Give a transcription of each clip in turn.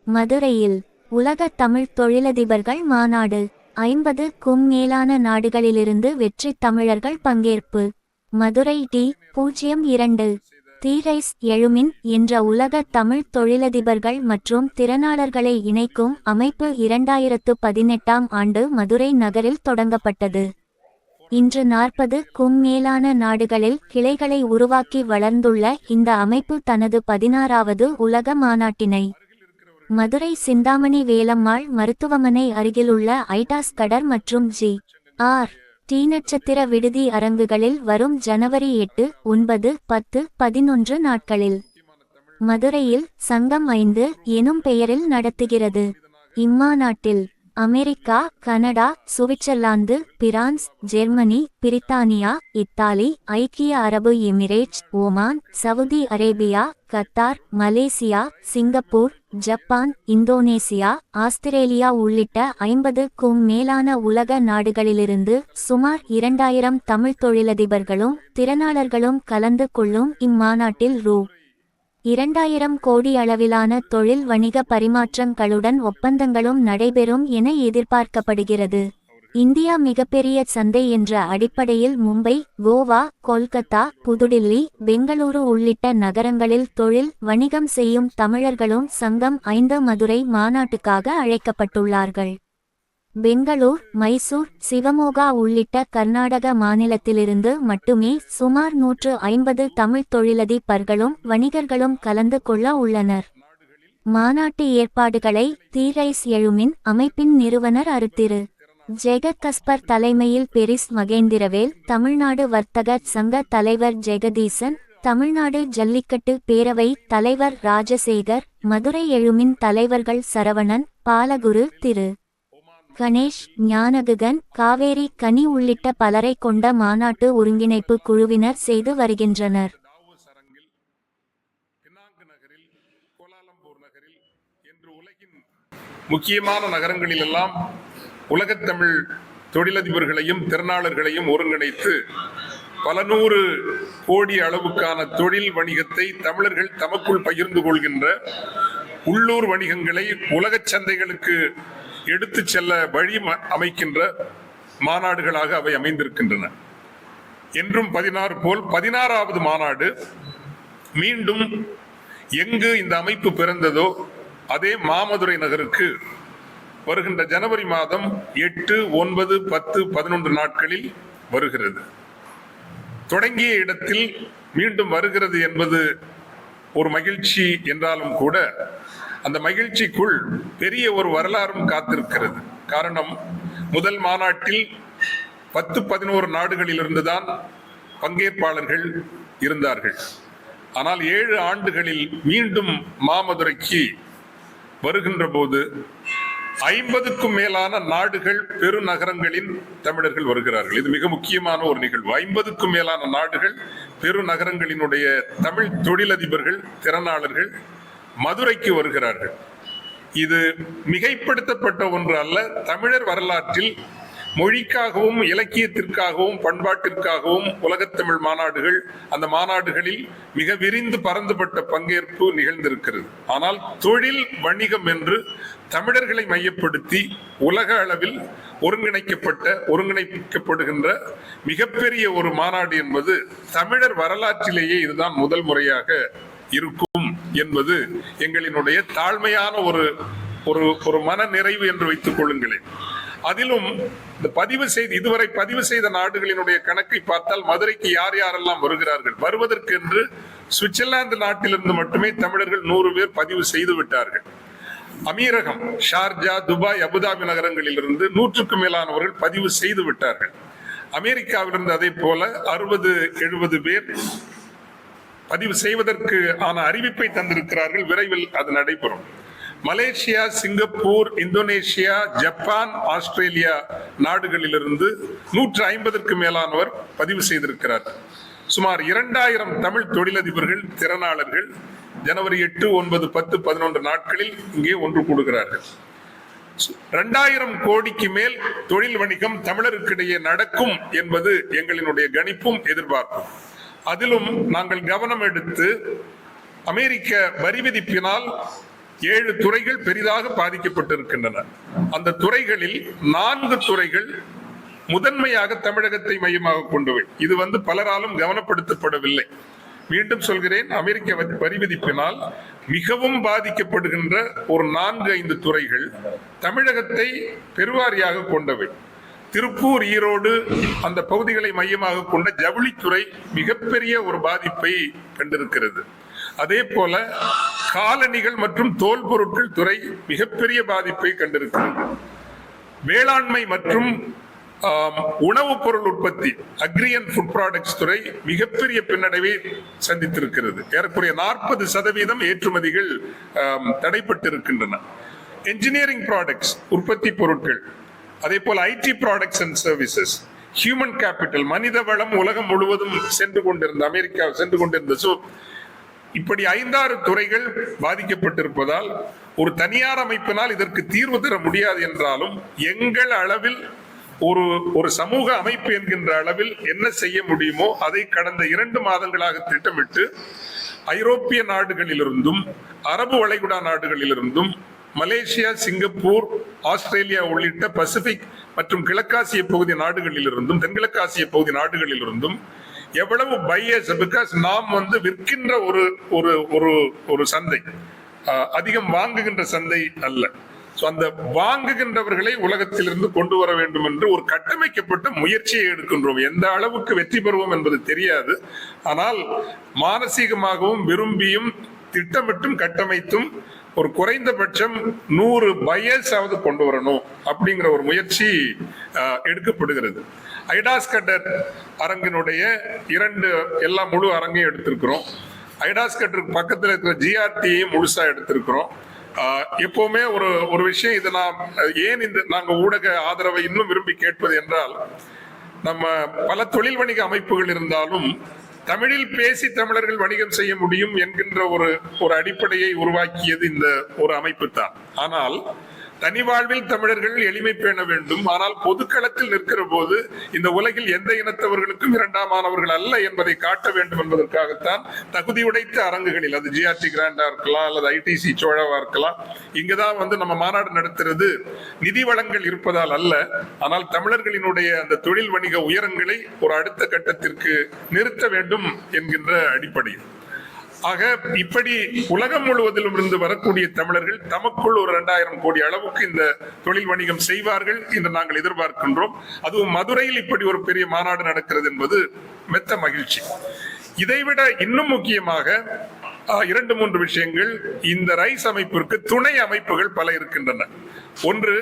மதுரையில் உலக தமிழ் தொழிலதிபர்கள் மாநாடு. 50க்கும் மேலான நாடுகளிலிருந்து வெற்றி தமிழர்கள் பங்கேற்பு. மதுரை D02 தீரைஸ் எழுமின் என்ற உலக தமிழ் தொழிலதிபர்கள் மற்றும் திறனாளர்களை இணைக்கும் அமைப்பு 2018ஆம் ஆண்டு மதுரை நகரில் தொடங்கப்பட்டது. இன்று 40க்கும் மேலான நாடுகளில் கிளைகளை உருவாக்கி வளர்ந்துள்ள இந்த அமைப்பு தனது 16வது உலக மாநாட்டினை மதுரை சிந்தாமணி வேலம்மாள் மருத்துவமனை அருகிலுள்ள ஐடாஸ் கடர் மற்றும் G.R.T நட்சத்திர விடுதி அரங்குகளில் வரும் ஜனவரி 8, 9, 10, 11 நாட்களில் மதுரையில் சங்கம் 5 எனும் பெயரில் நடத்துகிறது. இம்மாநாட்டில் America, Canada, Switzerland, France, Germany, பிரித்தானியா, இத்தாலி, ஐக்கிய அரபு Emirates, Oman, Saudi Arabia, Qatar, Malaysia, Singapore, Japan, Indonesia, Australia உள்ளிட்ட 50க்கும் மேலான உலக நாடுகளிலிருந்து சுமார் 2000 தமிழ் தொழிலதிபர்களும் திறனாளர்களும் கலந்து கொள்ளும் இம்மாநாட்டில் ரூ.2000 கோடி அளவிலான தொழில் வணிக பரிமாற்றங்களுடன் ஒப்பந்தங்களும் நடைபெறும் என எதிர்பார்க்கப்படுகிறது. இந்தியா மிகப்பெரிய சந்தை என்ற அடிப்படையில் மும்பை, கோவா, கொல்கத்தா, புதுடில்லி, பெங்களூரு உள்ளிட்ட நகரங்களில் தொழில் வணிகம் செய்யும் தமிழர்களும் சங்கம் 5 மதுரை மாநாட்டுக்காக அழைக்கப்பட்டுள்ளார்கள். பெங்களூர், மைசூர், சிவமோகா உள்ளிட்ட கர்நாடக மாநிலத்திலிருந்து மட்டுமே சுமார் 150 தமிழ் தொழிலதிபர்களும் வணிகர்களும் கலந்து கொள்ள உள்ளனர். மாநாட்டு ஏற்பாடுகளை தீரைஸ் எழுமின் அமைப்பின் நிறுவனர் அருத்திரு ஜெகத் கஸ்பர் தலைமையில் பெரிஸ் மகேந்திரவேல், தமிழ்நாடு வர்த்தக சங்க தலைவர் ஜெகதீசன், தமிழ்நாடு ஜல்லிக்கட்டு பேரவை தலைவர் ராஜசேகர், மதுரை எழுமின் தலைவர்கள் சரவணன், பாலகுரு, திரு கணேஷ், ஞானகுகன், காவேரி கனி உள்ளிட்ட பலரை கொண்ட மாநாட்டு ஒருங்கிணைப்பு குழுவினர் செய்து வருகின்றனர். முக்கியமான நகரங்களில் எல்லாம் உலகத்தமிழ் தொழிலதிபர்களையும் திறனாளர்களையும் ஒருங்கிணைத்து பல 100 கோடி அளவுக்கான தொழில் வணிகத்தை தமிழர்கள் தமக்குள் பகிர்ந்து கொள்கின்ற உள்ளூர் வணிகங்களை உலக சந்தைகளுக்கு எடுத்து செல்ல வழி அமைக்கின்ற மாநாடுகளாக அவை அமைந்திருக்கின்றன. என்றும் 16 போல் 16வது மாநாடு மீண்டும் எங்கு இந்த அமைப்பு பிறந்ததோ அதே மாமதுரை நகருக்கு வருகின்ற ஜனவரி மாதம் 8, 9, 10, 11 நாட்களில் வருகிறது. தொடங்கிய இடத்தில் மீண்டும் வருகிறது என்பது ஒரு மகிழ்ச்சி என்றாலும் கூட அந்த மகிழ்ச்சிக்குள் பெரிய ஒரு வரலாறும் காத்திருக்கிறது. காரணம், முதல் மாநாட்டில் 10, 11 நாடுகளிலிருந்துதான் பங்கேற்பாளர்கள் இருந்தார்கள். ஆனால் 7 ஆண்டுகளில் மீண்டும் மாமதுரைக்கு வருகின்ற போது 50க்கும் மேலான நாடுகள் பெருநகரங்களின் தமிழர்கள் வருகிறார்கள். இது மிக முக்கியமான ஒரு நிகழ்வு. 50க்கும் மேலான நாடுகள் பெருநகரங்களினுடைய தமிழ் தொழிலதிபர்கள் திறனாளர்கள் மதுரைக்கு வருகிறார்கள். இது மிகைப்படுத்தப்பட்ட ஒன்று அல்ல. தமிழர் வரலாற்றில் மொழிக்காகவும் இலக்கியத்திற்காகவும் பண்பாட்டிற்காகவும் உலகத்தமிழ் மாநாடுகள், அந்த மாநாடுகளில் மிக விரிந்து பரந்துபட்ட பங்கேற்பு நிகழ்ந்திருக்கிறது. ஆனால் தொழில் வணிகம் என்று தமிழர்களை மையப்படுத்தி உலக அளவில் ஒருங்கிணைக்கப்படுகின்ற மிகப்பெரிய ஒரு மாநாடு என்பது தமிழர் வரலாற்றிலேயே இதுதான் முதல் முறையாக இருக்கும் என்பது எங்களினுடைய தாழ்மையான ஒரு மன நிறைவு என்று வைத்துக் கொள்ளுங்களேன். அதிலும் இந்த இதுவரை பதிவு செய்த நாடுகளினுடைய கணக்கை பார்த்தால் மதுரைக்கு யார் யாரெல்லாம் வருகிறார்கள், வருவதற்கு என்று சுவிட்சர்லாந்து நாட்டிலிருந்து மட்டுமே தமிழர்கள் 100 பேர் பதிவு செய்து விட்டார்கள். அமீரகம், ஷார்ஜா, துபாய், அபுதாபி நகரங்களிலிருந்து 100க்கும் மேலானவர்கள் பதிவு செய்து விட்டார்கள். அமெரிக்காவிலிருந்து அதே போல 60-70 பேர் பதிவு செய்வதற்கு ஆன அறிவிப்பை தந்திருக்கிறார்கள். விரைவில் அது நடைபெறும். Malaysia, Singapore, Indonesia, Japan, Australia நாடுகளிலிருந்து 150க்கும் மேலானவர் பதிவு செய்திருக்கிறார். சுமார் 2000 தமிழ் தொழிலதிபர்கள் திறனாளர்கள் ஜனவரி 8, 9, 10, 11 நாட்களில் இங்கே ஒன்று கூடுகிறார்கள். 2000 கோடிக்கு மேல் தொழில் வணிகம் தமிழருக்கிடையே நடக்கும் என்பது எங்களினுடைய கணிப்பும் எதிர்பார்ப்பும். அதிலும் நாங்கள் கவனம் எடுத்து அமெரிக்க வரி விதிப்பினால் 7 துறைகள் பெரிதாக பாதிக்கப்பட்டிருக்கின்றன. அந்த துறைகளில் 4 துறைகள் முதன்மையாக தமிழகத்தை மையமாக கொண்டவை. இது பலராலும் கவனப்படுத்தப்படவில்லை. மீண்டும் சொல்கிறேன், அமெரிக்க வரி விதிப்பினால் மிகவும் பாதிக்கப்படுகின்ற ஒரு 4-5 துறைகள் தமிழகத்தை பெருவாரியாக கொண்டவை. திருப்பூர், ஈரோடு அந்த பகுதிகளை மையமாக கொண்ட ஜவுளித்துறை மிகப்பெரிய ஒரு பாதிப்பை கண்டிருக்கிறது. அதே போல காலணிகள் மற்றும் தோல் பொருட்கள் துறை மிகப்பெரிய பாதிப்பை கண்டிருக்கிறது. வேளாண்மை மற்றும் உணவுப் பொருள் உற்பத்தி, அக்ரி அண்ட் ஃபுட் ப்ராடக்ட்ஸ் துறை மிகப்பெரிய பின்னடைவை சந்தித்திருக்கிறது. ஏறக்குறைய 40% ஏற்றுமதிகள் தடைப்பட்டிருக்கின்றன. என்ஜினியரிங் ப்ராடக்ட்ஸ், உற்பத்தி பொருட்கள், அதே போல IT products and services, human capital, மனித வளம் உலகம் முழுவதும் சென்று கொண்டிருந்த, அமெரிக்கா சென்று கொண்டிருந்த. இப்படி 5-6 துறைகள் பாதிக்கப்பட்டிருப்பதால் ஒரு தனியார் அமைப்பினால் இதற்கு தீர்வு தர முடியாது என்றாலும் எங்கள் அளவில் ஒரு சமூக அமைப்பு என்கின்ற அளவில் என்ன செய்ய முடியுமோ அதை கடந்த 2 மாதங்களாக திட்டமிட்டு ஐரோப்பிய நாடுகளிலிருந்தும் அரபு வளைகுடா நாடுகளிலிருந்தும் மலேசியா, சிங்கப்பூர், ஆஸ்திரேலியா உள்ளிட்ட பசிபிக் மற்றும் கிழக்காசிய பகுதி நாடுகளிலிருந்தும் தென்கிழக்காசிய பகுதி நாடுகளிலிருந்தும் எவ்வளவு பையர்ஸ், பிகாஸ் நாம் விற்கின்ற ஒரு சந்தை, அதிகம் வாங்குகின்ற சந்தை அல்ல. அந்த வாங்குகின்றவர்களை உலகத்திலிருந்து கொண்டு வர வேண்டும் என்று ஒரு கட்டமைக்கப்பட்ட முயற்சியை எடுக்கின்றோம். எந்த அளவுக்கு வெற்றி பெறுவோம் என்பது தெரியாது. ஆனால் மானசீகமாகவும் விரும்பியும் திட்டமிட்டும் கட்டமைத்தும் ஒரு குறைந்தபட்சம் 100 பையர்ஸாவது கொண்டு வரணும் அப்படிங்கிற ஒரு முயற்சி எடுக்கப்படுகிறது. ஐடாஸ் கட்டர் அரங்கினுடைய 2 எல்லா முழு அரங்கையும் எடுத்திருக்கிறோம். ஐடாஸ் கட்டருக்கு பக்கத்தில் இருக்கிற ஜிஆர்டியையும் முழுசா எடுத்திருக்கிறோம். எப்பவுமே ஒரு விஷயம், இது ஏன் நாங்க ஊடக ஆதரவை இன்னும் விரும்பி கேட்பது என்றால், நம்ம பல தொழில் வணிக அமைப்புகள் இருந்தாலும் தமிழில் பேசி தமிழர்கள் வணிகம் செய்ய முடியும் என்கின்ற ஒரு அடிப்படையை உருவாக்கியது இந்த ஒரு அமைப்பு தான். ஆனால் தனி வாழ்வில் தமிழர்கள் எளிமை பேண வேண்டும். ஆனால் பொதுக்களத்தில் நிற்கிற போது இந்த உலகில் எந்த இனத்தவர்களுக்கும் இரண்டாமானவர்கள் அல்ல என்பதை காட்ட வேண்டும் என்பதற்காகத்தான் தகுதி உடைத்த அரங்குகளில், அது ஜிஆர்டி கிராண்டா இருக்கலாம் அல்லது ஐடிசி சோழாவா இருக்கலாம், இங்கதான் நம்ம மாநாடு நடத்துறது நிதி வளங்கள் இருப்பதால் அல்ல, ஆனால் தமிழர்களினுடைய அந்த தொழில் வணிக உயரங்களை ஒரு அடுத்த கட்டத்திற்கு நிறுத்த வேண்டும் என்கின்ற அடிப்படையில். ஆக இப்படி உலகம் முழுவதிலும் இருந்து வரக்கூடிய தமிழர்கள் தமக்குள் ஒரு 2000 கோடி அளவுக்கு இந்த தொழில் வணிகம் செய்வார்கள் என்று நாங்கள் எதிர்பார்க்கின்றோம். அதுவும் மதுரையில் இப்படி ஒரு பெரிய மாநாடு நடக்கிறது என்பது மெத்த மகிழ்ச்சி. இதைவிட இன்னும் முக்கியமாக 2-3 விஷயங்கள். இந்த ரைஸ் அமைப்பிற்கு துணை அமைப்புகள் பல இருக்கின்றன. ஒன்று,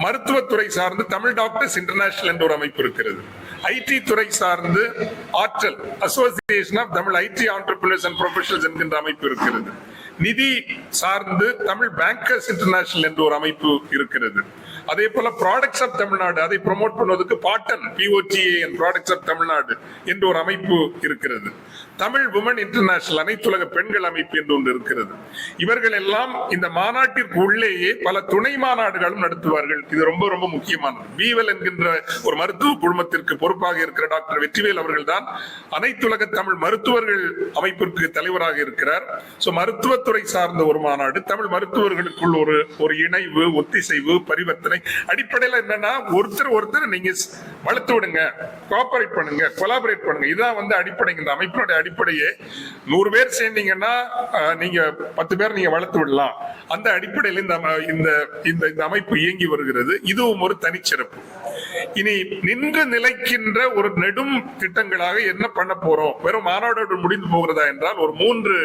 மருத்துவத்துறை சார்ந்து தமிழ் டாக்டர்ஸ் இன்டர்நேஷனல் என்ற ஒரு அமைப்பு இருக்கிறது. ஐடி துறை சார்ந்து ஆற்றல், association of Tamil IT entrepreneurs and professionals என்கின்ற அமைப்பு இருக்கிறது. நிதி சார்ந்து தமிழ் பேங்கர்ஸ் இன்டர்நேஷனல் என்ற ஒரு அமைப்பு இருக்கிறது. அதே போல ப்ராடக்ட்ஸ் ஆஃப் தமிழ்நாடு, அதை ப்ரொமோட் பண்ணுவதற்கு பாட்டன், POTA ப்ராடக்ட்ஸ் ஆஃப் தமிழ்நாடு என்ற ஒரு அமைப்பு இருக்கிறது. தமிழ் உமன் இன்டர்நேஷனல், அனைத்துலக பெண்கள் அமைப்பு என்று ஒன்று இருக்கிறது. இவர்கள் எல்லாம் இந்த மாநாட்டிற்கு உள்ளேயே பல துணை மாநாடுகளும் நடத்துவார்கள். இது ரொம்ப ரொம்ப முக்கியமானது. பீவல் என்கின்ற ஒரு மருத்துவ குழுமத்திற்கு பொறுப்பாக இருக்கிற டாக்டர் வெற்றிவேல் அவர்கள் தான் அனைத்துலக தமிழ் மருத்துவர்கள் அமைப்பிற்கு தலைவராக இருக்கிறார். மருத்துவத்துறை சார்ந்த ஒரு மாநாடு, தமிழ் மருத்துவர்களுக்குள் ஒரு இணைவு, ஒத்திசைவு, பரிவர்த்தனை அடிப்படையில் என்னன்னா, ஒருத்தர் நீங்க வளர்த்து விடுங்க, கோஆபரேட் பண்ணுங்க, கொலாபரேட் பண்ணுங்க. இதான் அடிப்படை. இந்த அமைப்பினுடைய அடிப்படையே 100 பேர் சேர்ந்தீங்கன்னா நீங்க 10 பேர் நீங்க வளர்த்து விடலாம். அந்த அடிப்படையில் இந்த அமைப்பு இயங்கி வருகிறது. இதுவும் ஒரு தனிச்சிறப்பு. இனி நின்று நிலைக்கின்ற ஒரு நெடும் திட்டங்களாக என்ன பண்ண போறோம்? வெறும் மாநாடு முடிந்து போகிறதா என்றால் ஒரு 3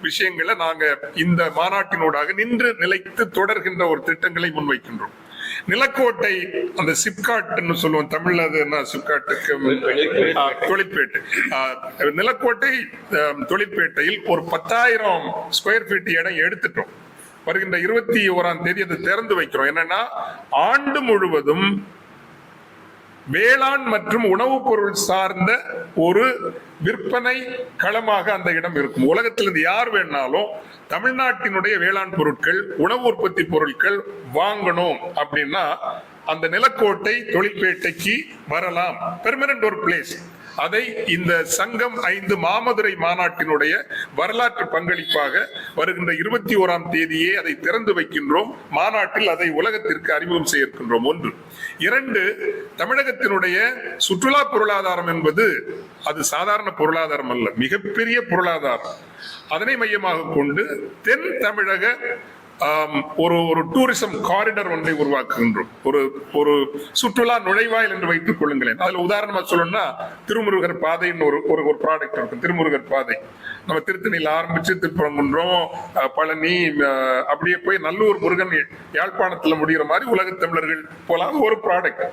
விஷயங்களை நாங்க இந்த மாநாட்டினூடாக நின்று நிலைத்து தொடர்கின்ற ஒரு திட்டங்களை முன்வைக்கின்றோம். நிலக்கோட்டை, அந்த சிப்காட் சொல்லுவோம் தமிழ்ல, அது என்ன சிப்காட்டுக்கு தொழிற்பேட்டை, நிலக்கோட்டை தொழிற்பேட்டையில் ஒரு 10,000 ஸ்கொயர் ஃபீட் இடம் எடுத்துட்டோம். வருகின்ற 21ஆம் தேதி அதை திறந்து வைக்கிறோம். என்னன்னா, ஆண்டு முழுவதும் வேளாண் மற்றும் உணவுப் பொருள் சார்ந்த ஒரு விற்பனை களமாக அந்த இடம் இருக்கும். உலகத்திலிருந்து யார் வேணாலும் தமிழ்நாட்டினுடைய வேளாண் பொருட்கள், உணவு உற்பத்தி பொருட்கள் வாங்கணும் அப்படின்னா அந்த நிலக்கோட்டை தொழிற்பேட்டைக்கு வரலாம். பெர்மனன்ட் ஒரு பிளேஸ். அதை இந்த சங்கம் 5 மாமதுரை மாநாட்டினுடைய வரலாற்று பங்களிப்பாக வருகின்ற 21ஆம் தேதியே அதை திறந்து வைக்கின்றோம். மாநாட்டில் அதை உலகத்திற்கு அறிமுகம் செய்ய இருக்கின்றோம். 1. 2, தமிழகத்தினுடைய சுற்றுலா பொருளாதாரம் என்பது அது சாதாரண பொருளாதாரம் அல்ல, மிகப்பெரிய பொருளாதாரம். அதனை மையமாக கொண்டு தென் தமிழக ஒரு டூரிசம் காரிடர் ஒன்றை உருவாக்குகின்றோம். ஒரு சுற்றுலா நுழைவாயில் என்று வைத்துக் கொள்ளுங்களேன். அதுல உதாரணமா சொல்லணும்னா திருமுருகர் பாதைன்னு ஒரு ப்ராடக்ட் இருக்கும். திருமுருகர் பாதை நம்ம திருத்தணியில் ஆரம்பிச்சு திருப்பரங்குன்றம், பழனி, அப்படியே போய் நல்லூர் முருகன் யாழ்ப்பாணத்துல முடிகிற மாதிரி உலக தமிழர்கள் போலாத ஒரு ப்ராடக்ட்.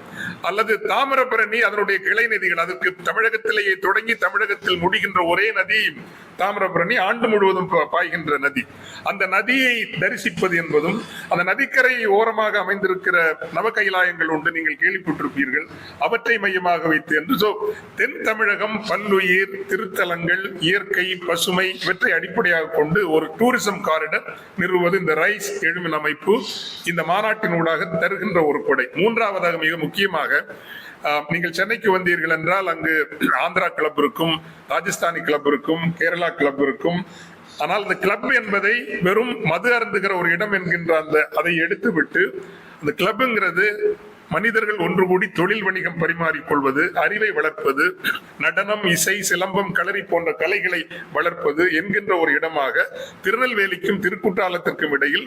அல்லது தாமிரபரணி அதனுடைய கிளை நதிகள், அதுக்கு தமிழகத்திலேயே தொடங்கி தமிழகத்தில் முடிகின்ற ஒரே நதி தாமிரபரணி, ஆண்டு முழுவதும் பாய்கின்ற நதி. அந்த நதியை தரிசிப்பது என்பதும், அந்த நதிக்கரை ஓரமாக அமைந்திருக்கிற நவகைலாயங்கள் உண்டு, நீங்கள் கேள்விப்பட்டிருப்பீர்கள், அவற்றை மையமாக வைத்து என்று. தென் தமிழகம் பல்லுயிர், திருத்தலங்கள், இயற்கை, பசுமை இவற்றை அடிப்படையாக கொண்டு ஒரு டூரிசம் காரிடர் நிறுவுவது இந்த ரைஸ் எழுமின் அமைப்பு இந்த மாநாட்டின் ஊடாக தருகின்ற ஒரு கொடை. 3வதாக மிக முக்கியமாக, நீங்கள் சென்னைக்கு வந்தீர்கள் என்றால் அங்கு ஆந்திரா கிளப் இருக்கும், ராஜஸ்தானி கிளப் இருக்கும், கேரளா கிளப் இருக்கும். ஆனால் அந்த கிளப் என்பதை வெறும் மது அருந்துகிற ஒரு இடம் என்கின்ற அதை எடுத்து விட்டு, அந்த கிளப்ங்கிறது மனிதர்கள் ஒன்று கூடி தொழில் வணிகம் பரிமாறிக்கொள்வது, அறிவை வளர்ப்பது, நடனம், இசை, சிலம்பம், களரி போன்ற கலைகளை வளர்ப்பது என்கின்ற ஒரு இடமாக திருநெல்வேலிக்கும் திருக்குற்றாலத்திற்கும் இடையில்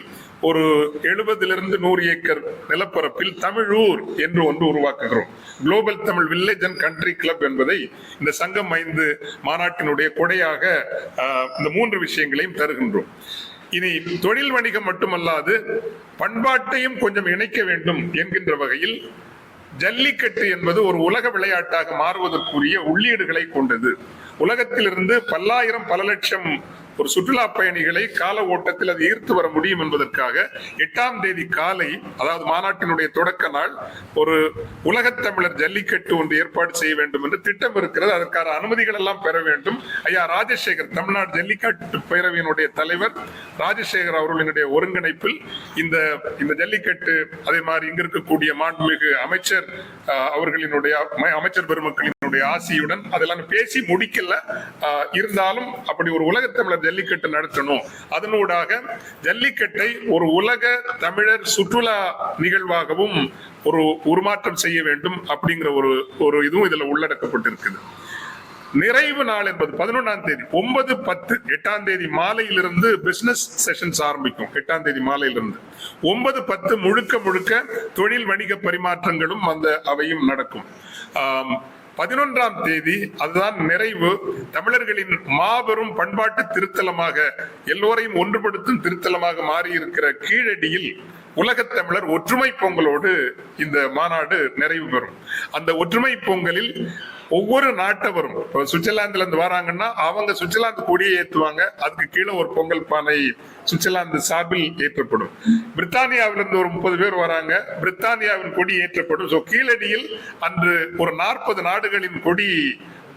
ஒரு 70 to 100 ஏக்கர் நிலப்பரப்பில் தமிழூர் என்று ஒன்று உருவாக்குகிறோம். Global Tamil village and country club என்பதை இந்த சங்கம் 5 மாநாட்டினுடைய கொடையாக இந்த 3 விஷயங்களையும் தருகின்றோம். இனி தொழில் வணிகம் மட்டுமல்லாது பண்பாட்டையும் கொஞ்சம் இணைக்க வேண்டும் என்கின்ற வகையில் ஜல்லிக்கட்டு என்பது ஒரு உலக விளையாட்டாக மாறுவதற்குரிய உள்ளீடுகளை கொண்டது. உலகத்திலிருந்து பல லட்சம் ஒரு சுற்றுலா பயணிகளை கால ஓட்டத்தில் அது ஈர்த்து வர முடியும் என்பதற்காக 8ஆம் தேதி காலை, அதாவது மாநாட்டினுடைய தொடக்க நாள், ஒரு உலகத் தமிழர் ஜல்லிக்கட்டு ஒன்று ஏற்பாடு செய்ய வேண்டும் என்று திட்டம் இருக்கிறது. அதற்கான அனுமதிகள் எல்லாம் பெற வேண்டும். ஐயா ராஜசேகர், தமிழ்நாடு ஜல்லிக்கட்டு பேரவையினுடைய தலைவர் ராஜசேகர் அவர்களுடைய ஒருங்கிணைப்பில் இந்த ஜல்லிக்கட்டு, அதே மாதிரி இங்க இருக்கக்கூடிய மாண்புமிகு அமைச்சர் அவர்களினுடைய அமைச்சர் பெருமக்களின் ஆசியுடன் அதெல்லாம் பேசி முடிக்கல. இருந்தாலும் அப்படி ஒரு உலக தமிழர் ஜல்லிக்கட்டு நடத்தணும், அதனூடாக ஜல்லிக்கட்டை ஒரு உலக தமிழர் சுற்றுலா நிகழ்வாகவும் ஒரு உருமாற்றம் செய்ய வேண்டும் அப்படிங்கிற ஒரு இதுவும் இதுல உள்ளடக்கப்பட்டிருக்குது. நிறைவு நாள் என்பது 11ஆம் தேதி 9, 10, 8ஆம் தேதி மாலையிலிருந்து பிசினஸ் செஷன்ஸ் ஆரம்பிக்கும். 8ஆம் தேதி மாலையிலிருந்து 9, 10 முழுக்க தொழில் வணிக பரிமாற்றங்களும் அவையும் நடக்கும். 11ஆம் தேதி அதுதான் நிறைவு. தமிழர்களின் மாபெரும் பண்பாட்டு திருத்தலமாக, எல்லோரையும் ஒன்றுபடுத்தும் திருத்தலமாக மாறி இருக்கிற கீழடியில் உலகத் தமிழர் ஒற்றுமை பொங்கலோடு இந்த மாநாடு நிறைவு பெறும். அந்த ஒற்றுமை பொங்கலில் ஒவ்வொரு நாட்டவரும், சுவிட்சர்லாந்துல இருந்து வராங்கன்னா அவங்க சுவிட்சர்லாந்து கொடியை ஏற்றுவாங்க. அதுக்கு கீழே ஒரு பொங்கல் பானை சுவிட்சர்லாந்து சார்பில் ஏற்றப்படும். பிரித்தானியாவிலிருந்து ஒரு 30 பேர் வராங்க, பிரித்தானியாவின் கொடி ஏற்றப்படும். கீழடியில் அன்று ஒரு 40 நாடுகளின் கொடி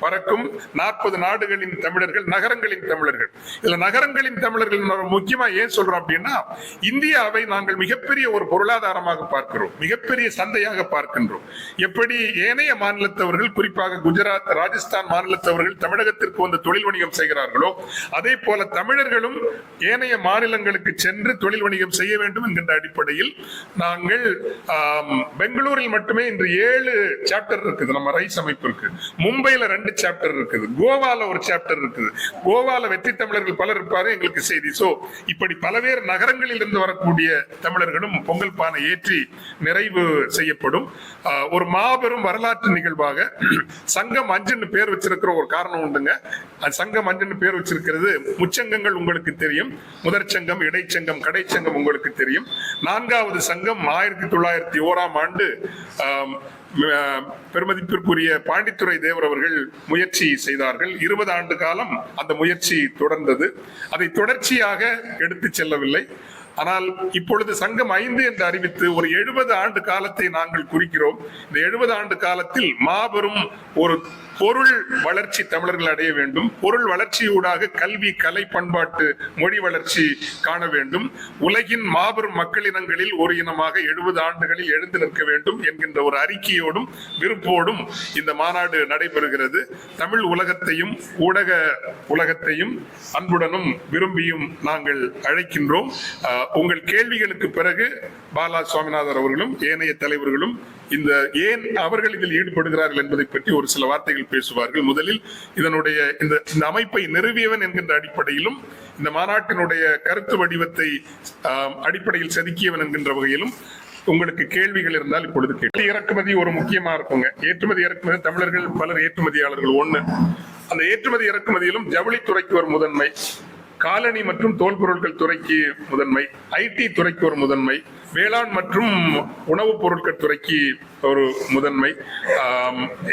பறக்கும். 40 நாடுகளின் தமிழர்கள், நகரங்களின் தமிழர்கள். இதுல நகரங்களின் தமிழர்கள் முக்கியமா ஏன் சொல்றோம் அப்படின்னா, இந்தியாவை நாங்கள் மிகப்பெரிய ஒரு பொருளாதாரமாக பார்க்கிறோம், மிகப்பெரிய சந்தையாக பார்க்கின்றோம். எப்படி ஏனைய மாநிலத்தவர்கள், குறிப்பாக குஜராத், ராஜஸ்தான் மாநிலத்தவர்கள் தமிழகத்திற்கு வந்து தொழில் வணிகம் செய்கிறார்களோ, அதே போல தமிழர்களும் ஏனைய மாநிலங்களுக்கு சென்று தொழில் வணிகம் செய்ய வேண்டும் என்கின்ற அடிப்படையில் நாங்கள் பெங்களூரில் மட்டுமே இன்று 7 சாப்டர் இருக்குது நம்ம ரைஸ் அமைப்பிற்கு. மும்பையில 2 சாப்டர் இருக்குது, கோவால ஒரு சாப்டர் இருக்குது. கோவால வெற்றி தமிழர்கள் பலர் இருப்பாரு, எங்களுக்கு செய்தி. இப்படி பல்வேறு நகரங்களில் இருந்து வரக்கூடிய தமிழர்களும் பொங்கல் பானை ஏற்றி நிறைவு செய்யப்படும். ஒரு மாபெரும் வரலாற்று நிகழ்வாக சங்கம் 5 பேர் வச்சிருக்கிற ஒரு காரணம் உண்டுங்க. சங்கம் 5 பேர் வச்சிருக்கிறது, முச்சங்கங்கள் உங்களுக்கு தெரியும், முதற் சங்கம், இடைச்சங்கம், கடைச்சங்கம் உங்களுக்கு தெரியும். 4வது சங்கம் 1901ஆம் ஆண்டு பெருமதிப்பிற்குரிய பாண்டித்துரை தேவர் அவர்கள் முயற்சி செய்தார்கள். 20 ஆண்டு காலம் அந்த முயற்சி தொடர்ந்தது. அதை தொடர்ச்சியாக எடுத்து செல்லவில்லை. ஆனால் இப்பொழுது சங்கம் 5 என்று அறிவித்து ஒரு 70 ஆண்டு காலத்தை நாங்கள் குறிக்கிறோம். இந்த 70 ஆண்டு காலத்தில் மாபெரும் ஒரு பொருள் வளர்ச்சி தமிழர்கள் அடைய வேண்டும். பொருள் வளர்ச்சியூடாக கல்வி, கலை, பண்பாட்டு, மொழி வளர்ச்சி காண வேண்டும். உலகின் மாபெரும் மக்களினங்களில் ஒரு இனமாக 70 ஆண்டுகளில் எழுந்து நிற்க வேண்டும் என்கின்ற ஒரு அறிக்கையோடும் விருப்போடும் இந்த மாநாடு நடைபெறுகிறது. தமிழ் உலகத்தையும் ஊடக உலகத்தையும் அன்புடனும் விரும்பியும் நாங்கள் அழைக்கின்றோம். உங்கள் கேள்விகளுக்கு பிறகு பாலா சுவாமிநாதன் அவர்களும் ஏனைய தலைவர்களும் இந்த ஏன் அவர்கள் இதில் ஈடுபடுகிறார்கள் என்பதை பற்றி ஒரு சில வார்த்தைகள் பேசுவார்கள். முதலில் இதனுடைய இந்த அமைப்பை நிறுவியவன் என்கின்ற அடிப்படையிலும் இந்த மாநாட்டினுடைய கருத்து வடிவத்தை அடிப்படையில் செதுக்கியவன் என்கின்ற வகையிலும் உங்களுக்கு கேள்விகள் இருந்தால் இப்பொழுது கேள்வி. இறக்குமதி ஒரு முக்கியமா இருக்குங்க. ஏற்றுமதி இறக்குமதி தமிழர்கள் பலர் ஏற்றுமதியாளர்கள். ஒண்ணு, அந்த ஏற்றுமதி இறக்குமதியிலும் ஜவுளித்துறைக்கு ஒரு முதன்மை, காலணி மற்றும் தோல் பொருட்கள் துறைக்கு முதன்மை, ஐடி துறைக்கு ஒரு முதன்மை, வேளாண் மற்றும் உணவுப் பொருட்கள் துறைக்கு ஒரு முதன்மை,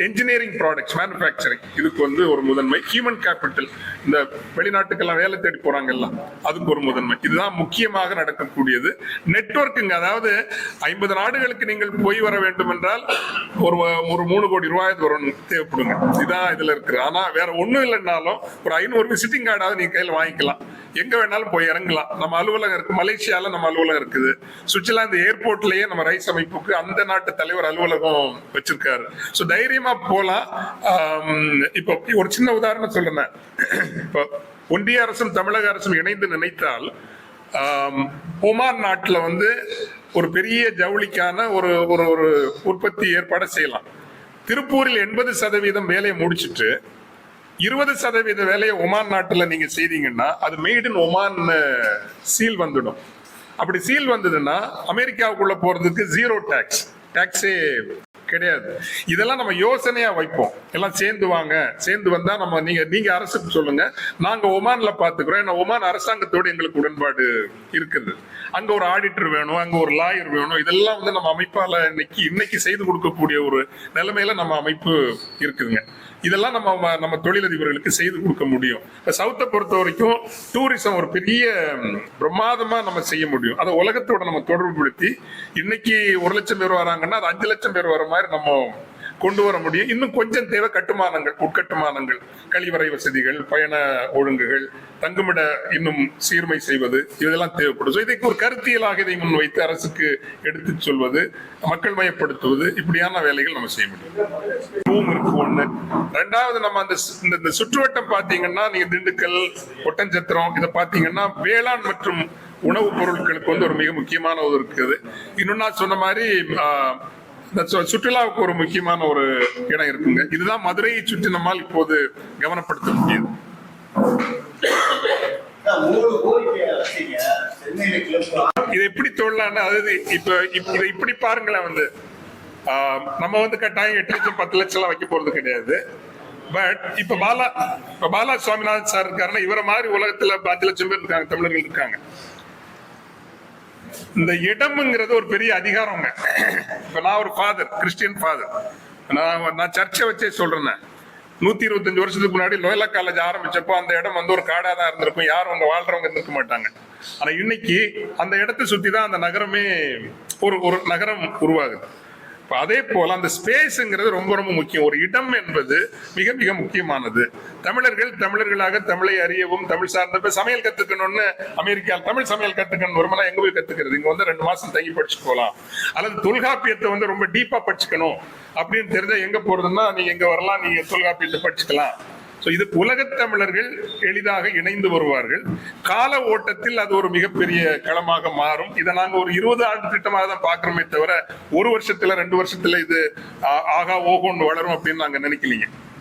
என்ஜினியரிங் ப்ராடக்ட்ஸ் மேனுஃபேக்சரிங் இதுக்கு ஒரு முதன்மை, ஹியூமன் கேபிட்டல் இந்த வெளிநாட்டுக்கெல்லாம் வேலை தேடி போறாங்கல்ல அதுக்கு ஒரு முதன்மை. இதுதான் முக்கியமாக நடக்கக்கூடியது. நெட்வொர்க்குங்க, அதாவது 50 நாடுகளுக்கு நீங்கள் போய் வர வேண்டும் என்றால் ஒரு 3 கோடி ரூபாய் தேவைப்படுங்க. இதுதான் இதுல இருக்கு. ஆனா வேற ஒண்ணும் இல்லைன்னாலும் ஒரு 500 விசிட்டிங் கார்டாவது நீங்க கையில வாங்கிக்கலாம். எங்க வேணாலும் போய் இறங்கலாம். நம்ம அலுவலகம் இருக்கு, மலேசியால நம்ம அலுவலகம் இருக்குது, சுவிட்சர்லாந்து ஏர்போர்ட்லயே நம்ம ரைஸ் அமைப்புக்கு அந்த நாட்டு தலைவர் அலுவலகம் வச்சிருக்காரு. சோ தைரியமா போலாம். இப்போ ஒரு சின்ன உதாரணம் சொல்றேன். இப்போ ஒன்றிய அரசும் தமிழக அரசும் இணைந்து நினைத்தால் ஒமான் நாட்டுல ஒரு பெரிய ஜவுளிக்கான ஒரு ஒரு உற்பத்தி ஏற்பாடு செய்யலாம். திருப்பூரில் 80% வேலையை முடிச்சுட்டு 20% வேலையை ஒமான் நாட்டுல நீங்க செய்தீங்கன்னா அது மேட் இன் ஒமான் சீல் வந்துடும். அப்படி சீல் வந்ததுன்னா அமெரிக்காவுக்குள்ள போறதுக்கு 0 டாக்ஸே கிடையாது. இதெல்லாம் நம்ம யோசனையா வைப்போம். எல்லாம் சேர்ந்து வாங்க, சேர்ந்து வந்தா நம்ம நீங்க அரசுக்கு சொல்லுங்க, நாங்க ஒமான்ல பாத்துக்கிறோம். ஏன்னா ஒமான் அரசாங்கத்தோடு எங்களுக்கு உடன்பாடு இருக்குது. அங்க ஒரு ஆடிட்டர் வேணும், அங்க ஒரு லாயர் வேணும். இதெல்லாம் நம்ம அமைப்பால இன்னைக்கு செய்து கொடுக்கக்கூடிய ஒரு நிலைமையில நம்ம அமைப்பு இருக்குதுங்க. இதெல்லாம் நம்ம தொழிலதிபர்களுக்கு செய்து கொடுக்க முடியும். சவுத்தை பொறுத்த வரைக்கும் டூரிசம் ஒரு பெரிய பிரம்மாதமா நம்ம செய்ய முடியும். அதை உலகத்தோட நம்ம தொடர்புபடுத்தி இன்னைக்கு 1 லட்சம் பேர் வராங்கன்னா அது 5 லட்சம் பேர் வர மாதிரி நம்ம கொண்டு வர முடியும். இன்னும் கொஞ்சம் தேவை கட்டுமானங்கள், உட்கட்டுமானங்கள், கழிவறை வசதிகள், பயண ஒழுங்குகள், தங்குமிட இன்னும் சீர்மை செய்வது, இதெல்லாம் தேவைப்படும். இதுக்கு ஒரு கருத்தியலாக இதை முன்வைத்து அரசுக்கு எடுத்து சொல்வது, மக்கள் மயப்படுத்துவது, இப்படியான வேலைகள் நம்ம செய்ய முடியும். இருக்கு ஒண்ணு. 2வது, நம்ம இந்த சுற்றுவட்டம் பாத்தீங்கன்னா நீங்க திண்டுக்கல், ஒட்டஞ்சத்திரம் இதை பாத்தீங்கன்னா வேளாண் மற்றும் உணவுப் பொருட்களுக்கு ஒரு மிக முக்கியமான ஒரு இருக்குது. இன்னும் நான் சொன்ன மாதிரி சுற்றுலாவுக்கு ஒரு முக்கியமான ஒரு இடம் இருக்குங்க. இதுதான் மதுரையை சுற்றி நம்மால் இப்போது கவனப்படுத்த முடியுது. இதை எப்படி சொல்லலாம்னா, அதாவது இதை இப்படி பாருங்களேன், நம்ம கட்டாயம் 8 லட்சம் 10 லட்சம் எல்லாம் வைக்க போறது கிடையாது. பட் இப்ப பாலா சுவாமிநாதன் சார் இருக்காருன்னா இவரை மாதிரி உலகத்துல 5 லட்சம் பேர் இருக்காங்க, தமிழர்கள் இருக்காங்க. இந்த இடம்ங்கிறது ஒரு பெரிய அதிகாரங்க. இப்ப நான் ஒரு ஃபாதர், கிறிஸ்டியன் ஃபாதர். நான் சர்ச்சை வச்சே சொல்றேன். 125 வருஷத்துக்கு முன்னாடி லோயலா காலேஜ் ஆரம்பிச்சப்போ அந்த இடம் ஒரு காடா தான் இருந்திருக்கும். யாரும் அங்க வாழ்றவங்க இருக்க மாட்டாங்க. ஆனா இன்னைக்கு அந்த இடத்தை சுத்தி தான் அந்த நகரமே ஒரு நகரம் உருவாகுது. அதே போல அந்த ஸ்பேஸ்ங்கிறது ரொம்ப ரொம்ப முக்கியம். ஒரு இடம் என்பது மிக மிக முக்கியமானது. தமிழர்களாக தமிழை அறியவும், தமிழ் சார்ந்த சமையல் கத்துக்கணும்னு அமெரிக்கா தமிழ் சமையல் கத்துக்கணும் வருமானா எங்க போய் கத்துக்கிறது? இங்க 2 மாசம் தங்கி படிச்சு போகலாம். அல்லது தொல்காப்பியத்தை ரொம்ப டீப்பா படிச்சுக்கணும் அப்படின்னு தெரிஞ்சா எங்க போறதுன்னா நீங்க எங்க வரலாம், நீங்க தொல்காப்பியத்தை படிச்சுக்கலாம். இது உலகத் தமிழர்கள் எளிதாக இணைந்து வருவார்கள். கால ஓட்டத்தில் அது ஒரு மிகப்பெரிய களமாக மாறும். இதை நாங்க ஒரு 20 ஆண்டு திட்டமாக தான் பாக்குறோமே தவிர 1 வருஷத்துல 2 வருஷத்துல இது ஆகா ஓகோன்னு வளரும் அப்படின்னு நாங்க நினைக்கலீங்க.